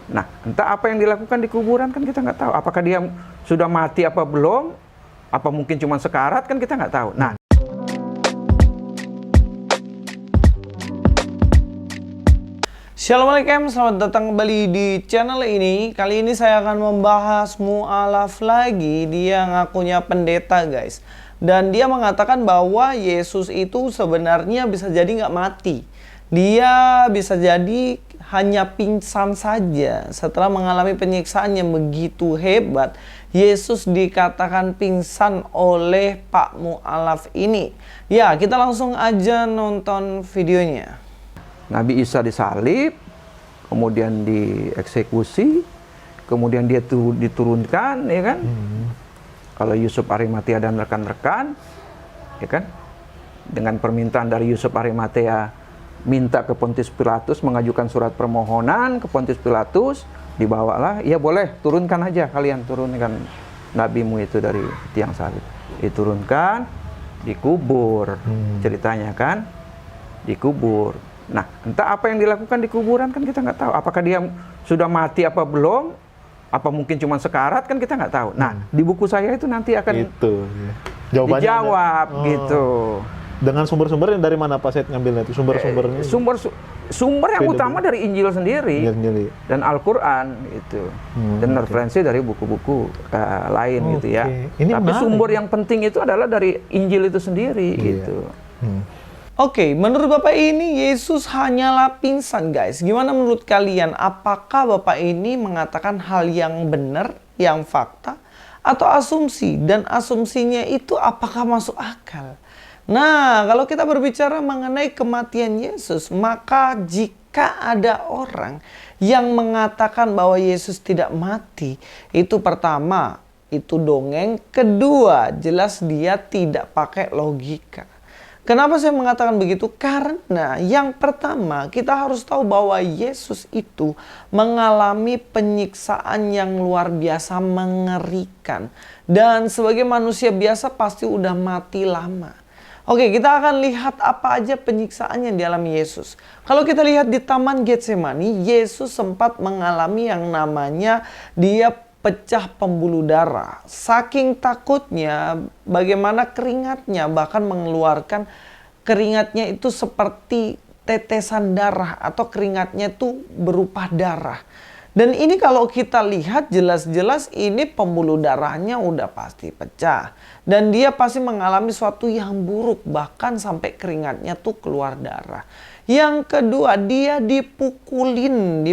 Nah, entah apa yang dilakukan di kuburan kan kita nggak tahu. Apakah dia sudah mati apa belum? Apa mungkin cuma sekarat kan kita nggak tahu. Nah, Assalamualaikum, selamat datang kembali di channel ini. Kali ini saya akan membahas mu'alaf lagi. Dia ngakunya pendeta, guys. Dan dia mengatakan bahwa Yesus itu sebenarnya bisa jadi nggak mati. Dia bisa jadi hanya pingsan saja. Setelah mengalami penyiksaan yang begitu hebat, Yesus dikatakan pingsan oleh Pak Mu'alaf ini. Ya, kita langsung aja nonton videonya. Nabi Isa disalib, kemudian dieksekusi, kemudian dia diturunkan, ya kan? Kalau Yusuf Arimatea dan rekan-rekan, ya kan? Dengan permintaan dari Yusuf Arimatea, minta ke Pontius Pilatus, mengajukan surat permohonan ke Pontius Pilatus, dibawalah, ya boleh, turunkan aja kalian, turunkan nabimu itu dari tiang salib. Diturunkan, dikubur, ceritanya kan? Dikubur. Nah, entah apa yang dilakukan di kuburan kan kita nggak tahu. Apakah dia sudah mati apa belum? Apa mungkin cuma sekarat kan kita nggak tahu. Nah, di buku saya itu nanti akan Jawabannya dijawab ada. gitu. Dengan sumber-sumber yang dari mana Pak Said ngambilnya itu? Sumber-sumbernya? Sumber yang utama dari Injil sendiri dan Al-Quran itu, dan referensi dari buku-buku lain gitu ya. Ini tapi menarik. sumber yang penting itu adalah dari Injil itu sendiri gitu. Oke, menurut Bapak ini Yesus hanyalah pingsan, guys. Gimana menurut kalian? Apakah Bapak ini mengatakan hal yang benar, yang fakta, atau asumsi? Dan asumsinya itu apakah masuk akal? Nah, kalau kita berbicara mengenai kematian Yesus, maka jika ada orang yang mengatakan bahwa Yesus tidak mati, itu pertama, itu dongeng. Kedua, jelas dia tidak pakai logika. Kenapa saya mengatakan begitu? Karena yang pertama, kita harus tahu bahwa Yesus itu mengalami penyiksaan yang luar biasa mengerikan. Dan sebagai manusia biasa pasti udah mati lama. Oke, kita akan lihat apa aja penyiksaan yang dialami Yesus. Kalau kita lihat di Taman Getsemani, Yesus sempat mengalami yang namanya dia pecah pembuluh darah. Saking takutnya, bagaimana keringatnya, bahkan mengeluarkan keringatnya itu seperti tetesan darah atau keringatnya itu berupa darah. Dan ini kalau kita lihat jelas-jelas ini pembuluh darahnya udah pasti pecah. Dan dia pasti mengalami sesuatu yang buruk, bahkan sampai keringatnya tuh keluar darah. Yang kedua, dia dipukulin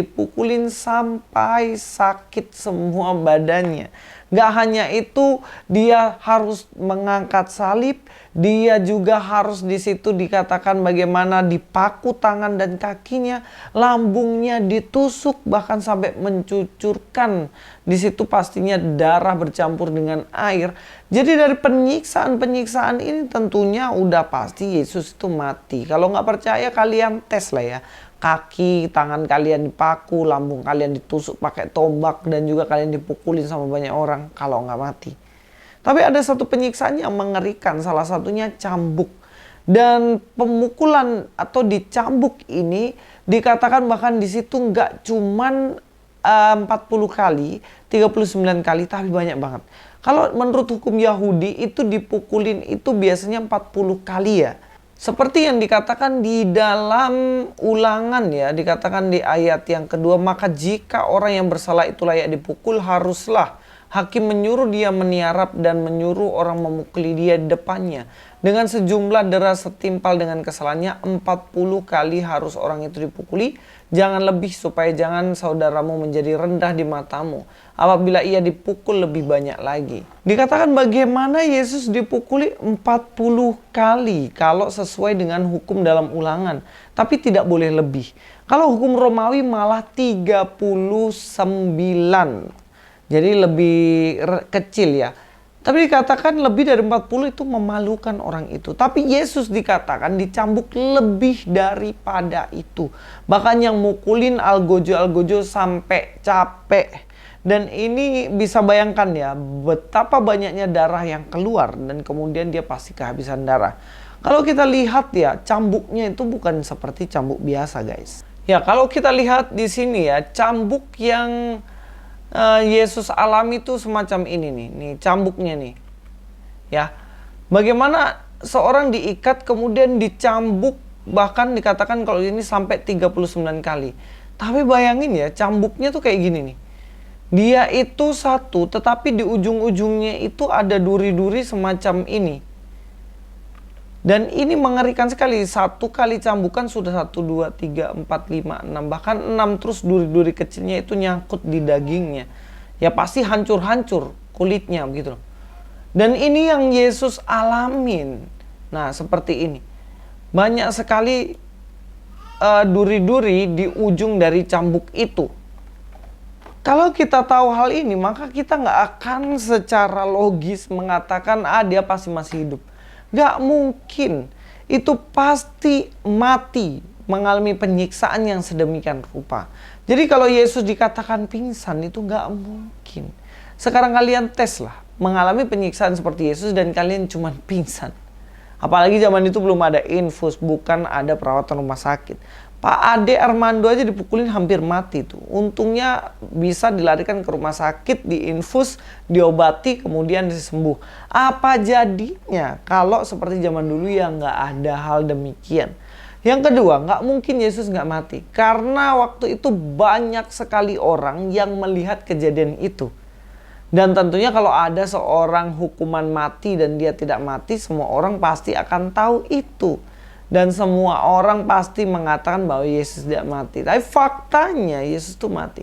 sampai sakit semua badannya. Gak hanya itu, dia harus mengangkat salib, dia juga harus di situ dikatakan bagaimana dipaku tangan dan kakinya, lambungnya ditusuk bahkan sampai mencucurkan. Di situ pastinya darah bercampur dengan air. Jadi dari penyiksaan ini tentunya udah pasti Yesus itu mati. Kalau nggak percaya kalian tes lah ya. Kaki, tangan kalian dipaku, lambung kalian ditusuk pakai tombak, dan juga kalian dipukulin sama banyak orang kalau nggak mati. Tapi ada satu penyiksaan yang mengerikan, salah satunya cambuk. Dan pemukulan atau dicambuk ini dikatakan bahkan di situ nggak cuman 40 kali, 39 kali, tapi banyak banget. Kalau menurut hukum Yahudi itu dipukulin itu biasanya 40 kali ya. Seperti yang dikatakan di dalam Ulangan ya, dikatakan di ayat yang kedua, maka jika orang yang bersalah itu layak dipukul, haruslah hakim menyuruh dia meniarap dan menyuruh orang memukuli dia di depannya. Dengan sejumlah deras setimpal dengan kesalahannya, 40 kali harus orang itu dipukuli. Jangan lebih, supaya jangan saudaramu menjadi rendah di matamu apabila ia dipukul lebih banyak lagi. Dikatakan bagaimana Yesus dipukuli 40 kali kalau sesuai dengan hukum dalam Ulangan. Tapi tidak boleh lebih. Kalau hukum Romawi malah 39. Jadi lebih kecil ya. Tapi dikatakan lebih dari 40 itu memalukan orang itu. Tapi Yesus dikatakan dicambuk lebih daripada itu. Bahkan yang mukulin algojo-algojo sampai capek. Dan ini bisa bayangkan ya, betapa banyaknya darah yang keluar. Dan kemudian dia pasti kehabisan darah. Kalau kita lihat ya, cambuknya itu bukan seperti cambuk biasa, guys. Ya, kalau kita lihat di sini ya, cambuk yang Yesus alami itu semacam ini nih. Nih cambuknya nih. Ya. Bagaimana seorang diikat kemudian dicambuk, bahkan dikatakan kalau ini sampai 39 kali. Tapi bayangin ya, cambuknya tuh kayak gini nih. Dia itu satu, tetapi di ujung-ujungnya itu ada duri-duri semacam ini. Dan ini mengerikan sekali. Satu kali cambukan sudah 1, 2, 3, 4, 5, 6. Bahkan 6 terus duri-duri kecilnya itu nyangkut di dagingnya. Ya pasti hancur-hancur kulitnya begitu loh. Dan ini yang Yesus alamin. Nah seperti ini. Banyak sekali duri-duri di ujung dari cambuk itu. Kalau kita tahu hal ini, maka kita nggak akan secara logis mengatakan, dia pasti masih hidup. Nggak mungkin. Itu pasti mati, mengalami penyiksaan yang sedemikian rupa. Jadi kalau Yesus dikatakan pingsan, itu nggak mungkin. Sekarang kalian tes lah, mengalami penyiksaan seperti Yesus dan kalian cuma pingsan. Apalagi zaman itu belum ada infus, bukan ada perawatan rumah sakit. Pak Ade Armando aja dipukulin hampir mati tuh. Untungnya bisa dilarikan ke rumah sakit, diinfus, diobati, kemudian disembuh. Apa jadinya kalau seperti zaman dulu yang nggak ada hal demikian? Yang kedua, nggak mungkin Yesus nggak mati. Karena waktu itu banyak sekali orang yang melihat kejadian itu. Dan tentunya kalau ada seorang hukuman mati dan dia tidak mati, semua orang pasti akan tahu itu. Dan semua orang pasti mengatakan bahwa Yesus tidak mati. Tapi faktanya Yesus itu mati.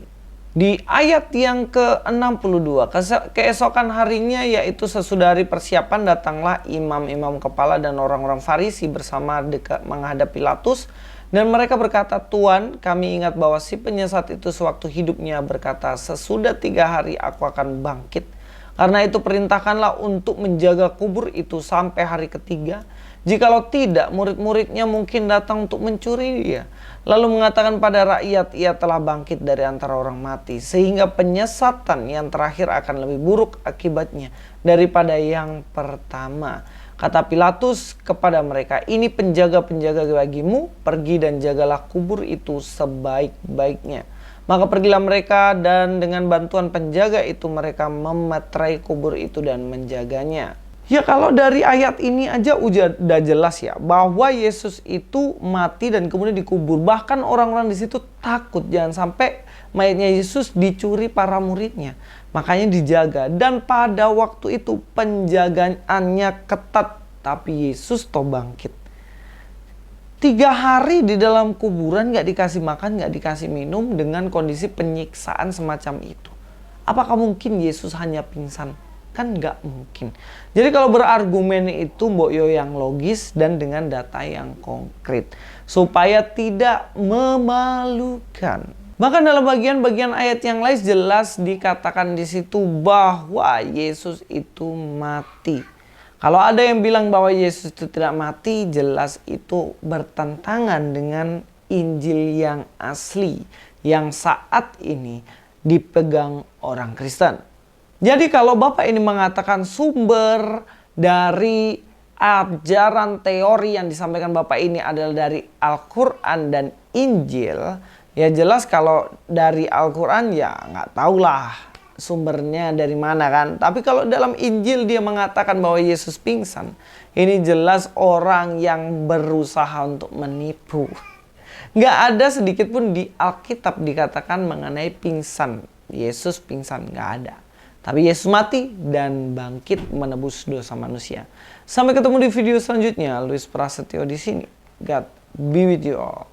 Di ayat yang ke-62, keesokan harinya yaitu sesudah hari persiapan datanglah imam-imam kepala dan orang-orang Farisi bersama menghadap Pilatus. Dan mereka berkata, Tuan, kami ingat bahwa si penyesat itu sewaktu hidupnya berkata, sesudah 3 hari aku akan bangkit. Karena itu perintahkanlah untuk menjaga kubur itu sampai hari ketiga. Jikalau tidak, murid-muridnya mungkin datang untuk mencuri dia. Lalu mengatakan pada rakyat, ia telah bangkit dari antara orang mati. Sehingga penyesatan yang terakhir akan lebih buruk akibatnya daripada yang pertama. Kata Pilatus kepada mereka, ini penjaga-penjaga bagimu, pergi dan jagalah kubur itu sebaik-baiknya. Maka pergilah mereka dan dengan bantuan penjaga itu mereka memeterai kubur itu dan menjaganya. Ya kalau dari ayat ini aja udah jelas ya bahwa Yesus itu mati dan kemudian dikubur. Bahkan orang-orang di situ takut jangan sampai mayatnya Yesus dicuri para muridnya. Makanya dijaga. Dan pada waktu itu penjagaannya ketat, tapi Yesus toh bangkit. 3 hari di dalam kuburan gak dikasih makan, gak dikasih minum dengan kondisi penyiksaan semacam itu. Apakah mungkin Yesus hanya pingsan? Kan nggak mungkin. Jadi kalau berargumen itu Mbok Yo yang logis dan dengan data yang konkret. Supaya tidak memalukan. Bahkan dalam bagian-bagian ayat yang lain jelas dikatakan di situ bahwa Yesus itu mati. Kalau ada yang bilang bahwa Yesus itu tidak mati, jelas itu bertentangan dengan Injil yang asli. Yang saat ini dipegang orang Kristen. Jadi kalau Bapak ini mengatakan sumber dari ajaran teori yang disampaikan Bapak ini adalah dari Al-Quran dan Injil, ya jelas kalau dari Al-Quran ya nggak tahulah sumbernya dari mana kan. Tapi kalau dalam Injil dia mengatakan bahwa Yesus pingsan, ini jelas orang yang berusaha untuk menipu. Nggak ada sedikit pun di Alkitab dikatakan mengenai pingsan. Yesus pingsan, nggak ada. Tapi Yesus mati dan bangkit menebus dosa manusia. Sampai ketemu di video selanjutnya. Luis Prasetyo di sini. God be with you all.